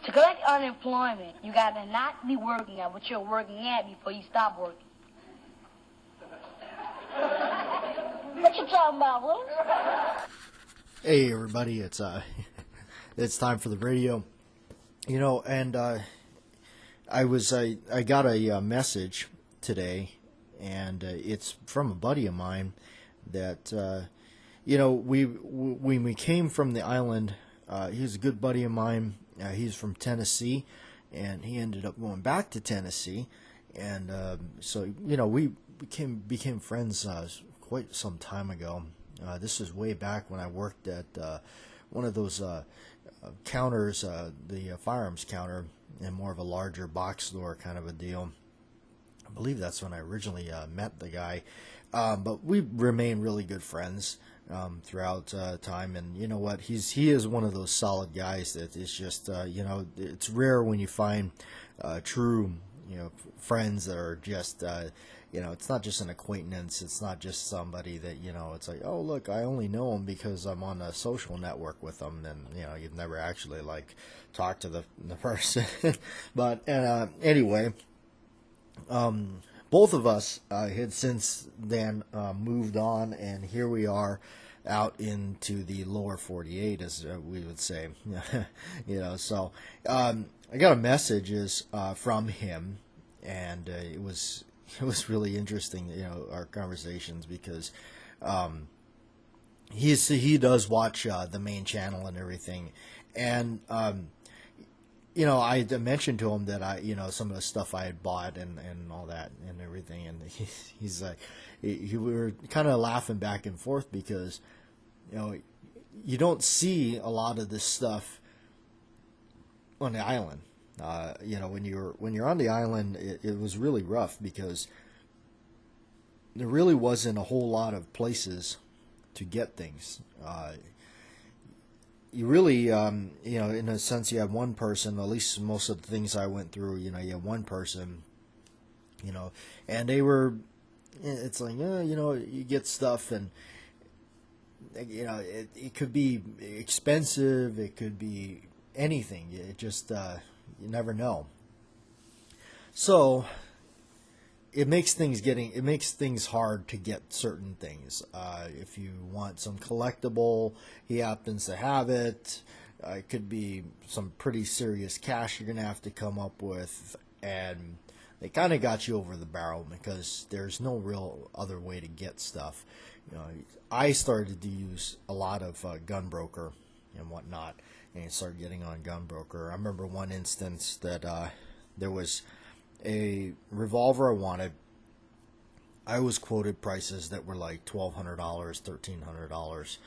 To collect unemployment, you got to not be working at what you're working at before you stop working. What you talking about, Willis? Hey everybody, it's it's time for the radio. You know, and I got a message today, and it's from a buddy of mine that you know, when we came from the island, he's a good buddy of mine. He's from Tennessee, and he ended up going back to Tennessee, and so you know, we became friends quite some time ago. This was way back when I worked at one of those counters, the firearms counter, in more of a larger box store kind of a deal. I believe that's when I originally met the guy, but we remain really good friends throughout time. And you know what, he is one of those solid guys that is just you know, it's rare when you find true, you know, friends that are just you know, it's not just an acquaintance, it's not just somebody that, you know, it's like, oh look, I only know him because I'm on a social network with them, and you know, you've never actually like talked to the person. But anyway, both of us had since then moved on, and here we are out into the lower 48, as we would say. You know, so I got a message from him, and it was really interesting, you know, our conversations, because he does watch the main channel and everything, and you know, I mentioned to him that you know, some of the stuff I had bought and all that and everything, and he's like, we were kind of laughing back and forth because, you know, you don't see a lot of this stuff on the island. You know, when you're on the island, it was really rough because there really wasn't a whole lot of places to get things. You really, you know, in a sense, you have one person, at least most of the things I went through, you know, you have one person, you know, and they were, it's like, you know, you get stuff, and, you know, it could be expensive, it could be anything, it just, you never know. So it makes things hard to get certain things. If you want some collectible, he happens to have it. It could be some pretty serious cash you're going to have to come up with, and they kind of got you over the barrel because there's no real other way to get stuff. You know, I started to use a lot of Gunbroker and whatnot, and started getting on Gunbroker. I remember one instance that there was a revolver I wanted. I was quoted prices that were like $1,200, $1,300,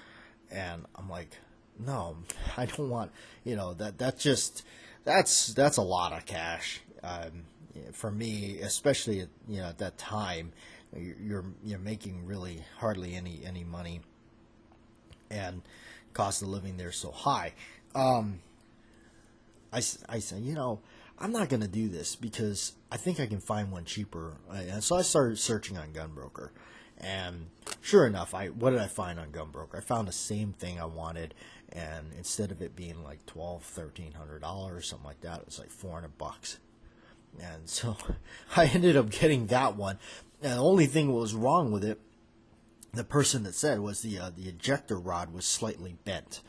and I'm like, no, I don't want, you know, that's a lot of cash for me, especially at, you know, at that time. You're making really hardly any money, and cost of living there is so high. I said, you know, I'm not going to do this because I think I can find one cheaper. And so I started searching on Gunbroker. And sure enough, what did I find on Gunbroker? I found the same thing I wanted. And instead of it being like $1,200-$1,300, something like that, it was like $400. And so I ended up getting that one. And the only thing that was wrong with it, the person that said, was the ejector rod was slightly bent.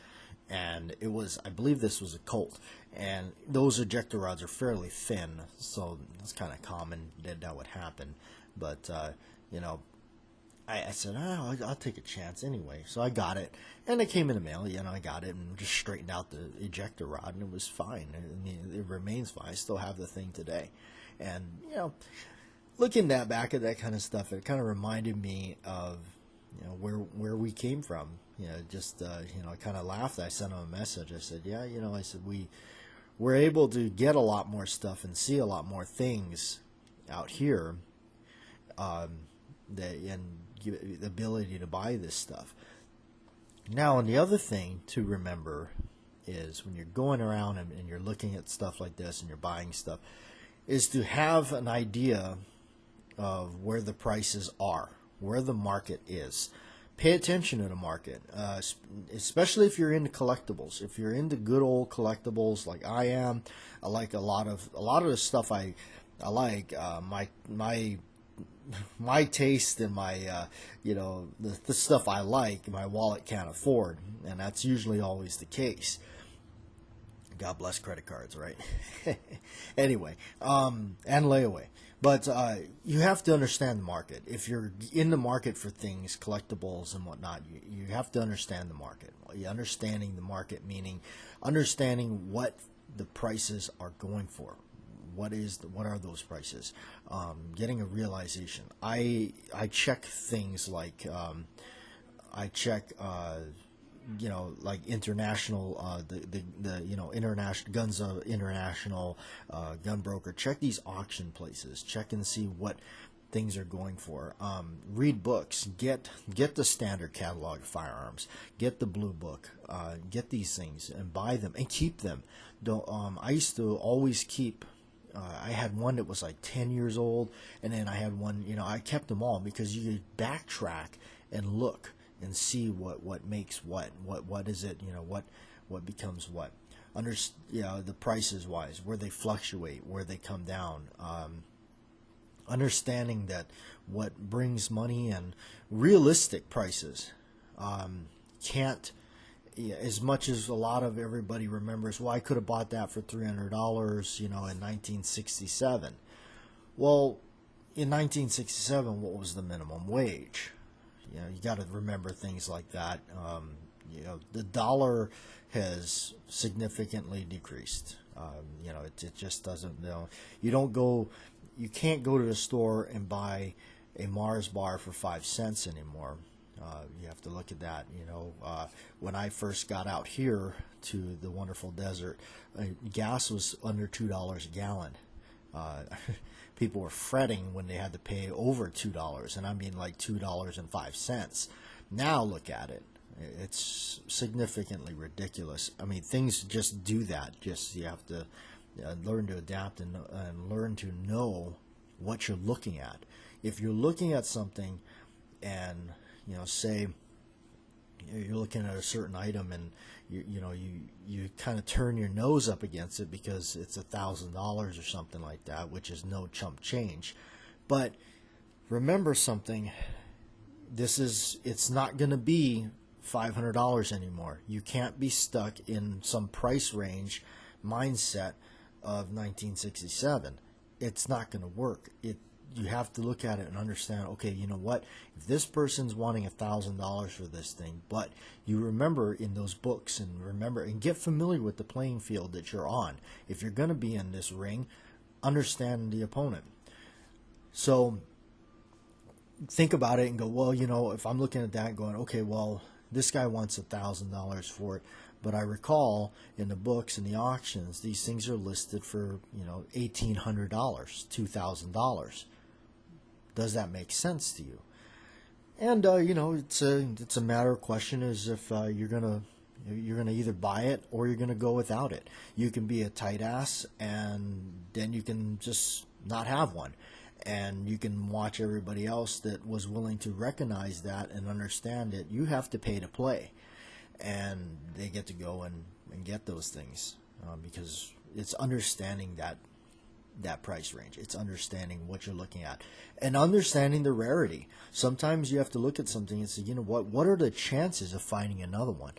And it was, I believe this was a Colt, and those ejector rods are fairly thin, so it's kind of common that would happen. But you know, I said, oh, I'll take a chance anyway. So I got it, and it came in the mail. You know, I got it and just straightened out the ejector rod, and it was fine. I mean, it remains fine. I still have the thing today, and you know, looking back at that kind of stuff, it kind of reminded me of, you know, where we came from. You know, just you know, I kind of laughed. I sent him a message. I said, yeah, you know, I said we're able to get a lot more stuff and see a lot more things out here, and the ability to buy this stuff. Now, and the other thing to remember is when you're going around and you're looking at stuff like this and you're buying stuff, is to have an idea of where the prices are, where the market is. pay attention to the market, especially if you're into collectibles. If you're into good old collectibles like I am, I like a lot of the stuff I like. My taste and my the stuff I like, my wallet can't afford, and that's usually always the case. God bless credit cards, right? Anyway, and layaway. But you have to understand the market. If you're in the market for things, collectibles and whatnot, you have to understand the market. Understanding the market meaning understanding what the prices are going for. What are those prices? Getting a realization. I check things like I check like international the international international gun broker. Check these auction places. Check and see what things are going for. Read books. Get the standard catalog of firearms. Get the blue book. Get these things and buy them and keep them. Don't. I used to always keep. I had one that was like 10 years old, and then I had one. I kept them all because you could backtrack and look and see what makes what is it. What becomes what. The prices wise, where they fluctuate, where they come down. Understanding that what brings money and realistic prices can't, as much as a lot of everybody remembers, well, I could have bought that for $300, in 1967. Well, in 1967, what was the minimum wage? You got to remember things like that. The dollar has significantly decreased. It just doesn't. You can't go to the store and buy a Mars bar for 5 cents anymore. You have to look at that. When I first got out here to the wonderful desert, gas was under $2 a gallon. People were fretting when they had to pay over $2, and I mean like $2.05. Now look at it. It's significantly ridiculous. I mean, things just do that. Just you have to learn to adapt and learn to know what you're looking at. If you're looking at something and say you're looking at a certain item and you kind of turn your nose up against it because it's $1,000 or something like that, which is no chump change. But remember something, it's not going to be $500 anymore. You can't be stuck in some price range mindset of 1967. It's not going to work. You have to look at it and understand, okay, you know what? If this person's wanting $1,000 for this thing, but you remember in those books and get familiar with the playing field that you're on. If you're going to be in this ring, understand the opponent. So think about it and go, well, if I'm looking at that going, okay, well, this guy wants $1,000 for it. But I recall in the books and the auctions, these things are listed for, $1,800, $2,000. Does that make sense to you? And it's a matter of question is if you're gonna either buy it or you're gonna go without it. You can be a tight ass and then you can just not have one, and you can watch everybody else that was willing to recognize that and understand that you have to pay to play, and they get to go and get those things because it's understanding that price range. It's understanding what you're looking at and understanding the rarity. Sometimes you have to look at something and say, what are the chances of finding another one?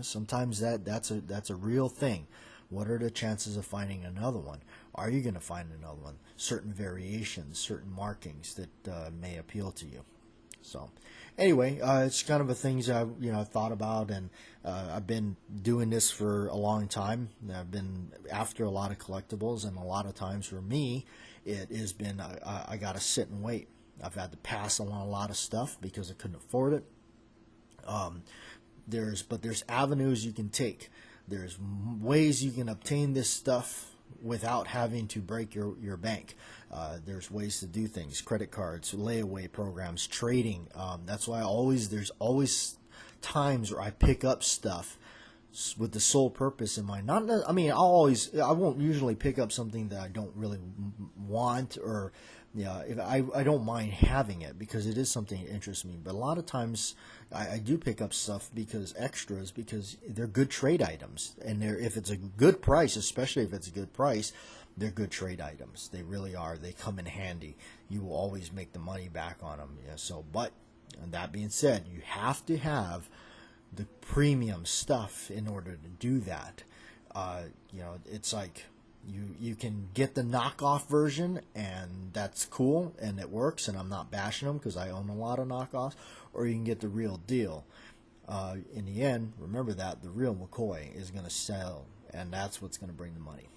Sometimes that's a real thing. What are the chances of finding another one? Are you going to find another one? Certain variations, certain markings that may appeal to you. So anyway, it's kind of a things I've thought about, and I've been doing this for a long time. I've been after a lot of collectibles, and a lot of times for me, it has been I got to sit and wait. I've had to pass on a lot of stuff because I couldn't afford it. There's avenues you can take. There's ways you can obtain this stuff without having to break your bank. There's ways to do things, credit cards, layaway programs, trading. That's why there's always times where I pick up stuff with the sole purpose in mind. I won't usually pick up something that I don't really want or Yeah, if I don't mind having it because it is something that interests me. But a lot of times I do pick up stuff because extras because they're good trade items, and if it's a good price, especially if it's a good price, they're good trade items. They really are. They come in handy. You will always make the money back on them. Yeah. So, but that being said, you have to have the premium stuff in order to do that. It's like you can get the knockoff version, and that's cool, and it works, and I'm not bashing them because I own a lot of knockoffs, or you can get the real deal. In the end, remember that the real McCoy is going to sell, and that's what's going to bring the money.